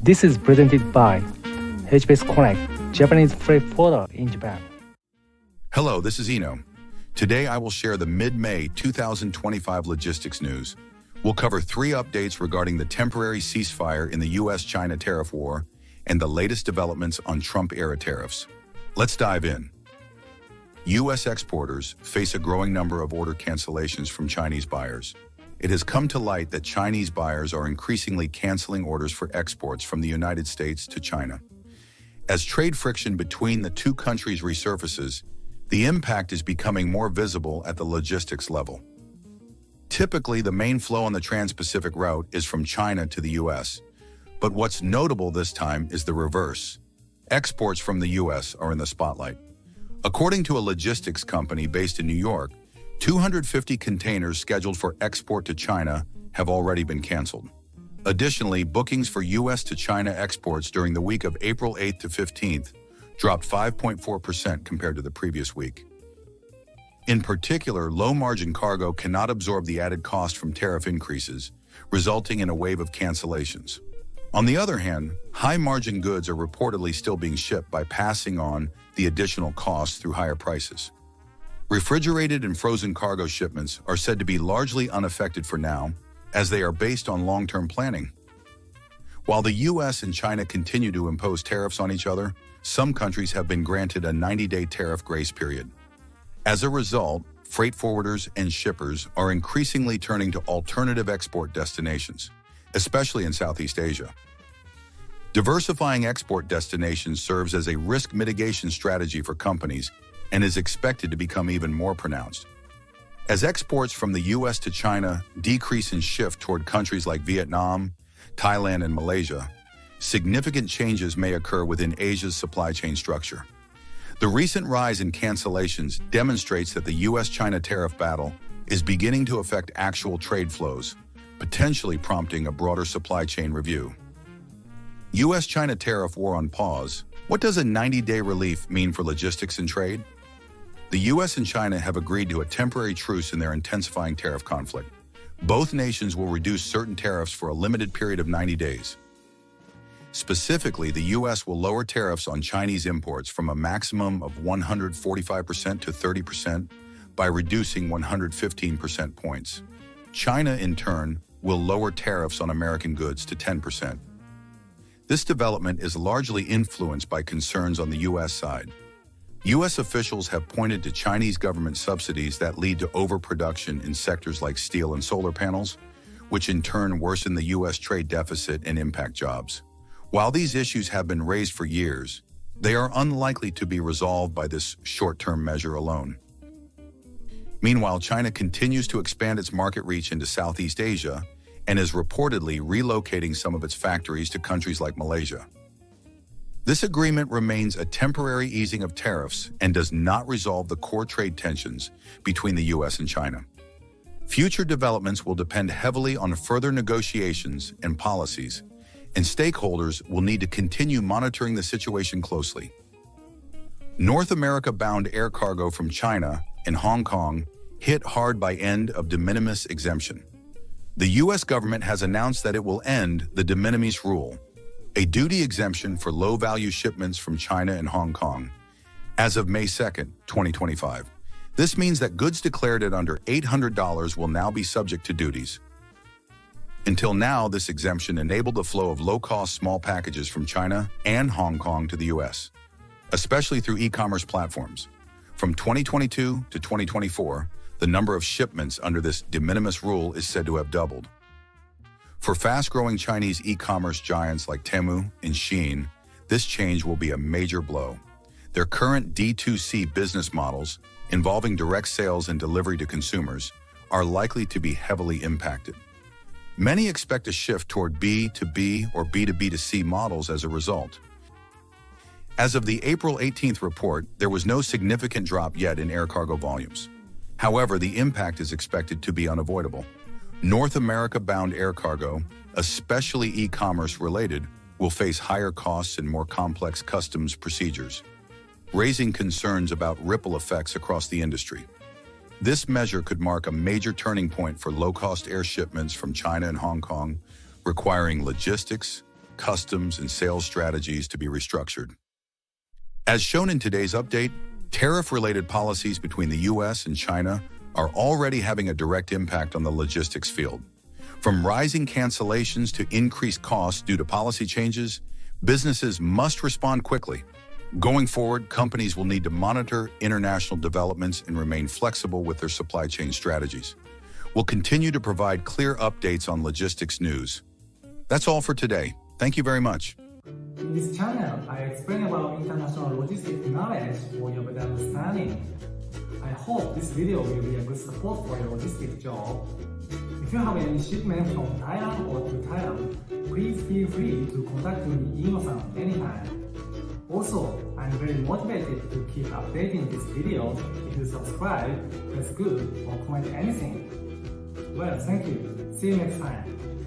This is presented by HBS Connect, Japanese freight forwarder in Japan. Hello, this is Iino. Today I will share the mid-May 2025 logistics news. We'll cover 3 updates regarding the temporary ceasefire in the U.S.-China tariff war and the latest developments on Trump-era tariffs. Let's dive in. U.S. exporters face a growing number of order cancellations from Chinese buyers. It has come to light that Chinese buyers are increasingly canceling orders for exports from the United States to China. As trade friction between the two countries resurfaces, the impact is becoming more visible at the logistics level. Typically, the main flow on the Trans-Pacific route is from China to the U.S., but what's notable this time is the reverse. Exports from the U.S. are in the spotlight. According to a logistics company based in New York, 250 containers scheduled for export to China have already been canceled. Additionally, bookings for U.S. to China exports during the week of April 8th to 15th dropped 5.4% compared to the previous week. In particular, low-margin cargo cannot absorb the added cost from tariff increases, resulting in a wave of cancellations. On the other hand, high-margin goods are reportedly still being shipped by passing on the additional costs through higher prices. Refrigerated and frozen cargo shipments are said to be largely unaffected for now, as they are based on long-term planning. While the U.S. and China continue to impose tariffs on each other, some countries have been granted a 90-day tariff grace period. As a result, freight forwarders and shippers are increasingly turning to alternative export destinations, especially in Southeast Asia. Diversifying export destinations serves as a risk mitigation strategy for companies and is expected to become even more pronounced. As exports from the U.S. to China decrease and shift toward countries like Vietnam, Thailand, and Malaysia, significant changes may occur within Asia's supply chain structure. The recent rise in cancellations demonstrates that the U.S.-China tariff battle is beginning to affect actual trade flows, potentially prompting a broader supply chain review. U.S.-China tariff war on pause. What does a 90-day relief mean for logistics and trade? The U.S. and China have agreed to a temporary truce in their intensifying tariff conflict. Both nations will reduce certain tariffs for a limited period of 90 days. Specifically, the U.S. will lower tariffs on Chinese imports from a maximum of 145% to 30% by reducing 115% points. China, in turn, will lower tariffs on American goods to 10%. This development is largely influenced by concerns on the U.S. side. U.S. officials have pointed to Chinese government subsidies that lead to overproduction in sectors like steel and solar panels, which in turn worsen the U.S. trade deficit and impact jobs. While these issues have been raised for years, they are unlikely to be resolved by this short-term measure alone. Meanwhile, China continues to expand its market reach into Southeast Asia and is reportedly relocating some of its factories to countries like Malaysia. This agreement remains a temporary easing of tariffs and does not resolve the core trade tensions between the U.S. and China. Future developments will depend heavily on further negotiations and policies, and stakeholders will need to continue monitoring the situation closely. North America-bound air cargo from China and Hong Kong hit hard by end of de minimis exemption. The U.S. government has announced that it will end the de minimis rule, a duty exemption for low-value shipments from China and Hong Kong, as of May 2nd, 2025. This means that goods declared at under $800 will now be subject to duties. Until now, this exemption enabled the flow of low-cost small packages from China and Hong Kong to the U.S., especially through e-commerce platforms. From 2022 to 2024, the number of shipments under this de minimis rule is said to have doubled. For fast-growing Chinese e-commerce giants like Temu and Shein, this change will be a major blow. Their current D2C business models, involving direct sales and delivery to consumers, are likely to be heavily impacted. Many expect a shift toward B2B or B2B2C models as a result. As of the April 18th report, there was no significant drop yet in air cargo volumes. However, the impact is expected to be unavoidable. North America-bound air cargo, especially e-commerce related, will face higher costs and more complex customs procedures, raising concerns about ripple effects across the industry. This measure could mark a major turning point for low-cost air shipments from China and Hong Kong, requiring logistics, customs, and sales strategies to be restructured. As shown in today's update, tariff-related policies between the U.S. and China are already having a direct impact on the logistics field. From rising cancellations to increased costs due to policy changes, businesses must respond quickly. Going forward, companies will need to monitor international developments and remain flexible with their supply chain strategies. We'll continue to provide clear updates on logistics news. That's all for today. Thank you very much. In this channel, I explain about international logistics knowledge for your better understanding. I hope this video will be a good support for your logistics job. If you have any shipment from Thailand or to Thailand, please feel free to contact me Iino-san anytime. Also, I'm very motivated to keep updating this video. If you subscribe, press good or comment anything. Well, thank you. See you next time.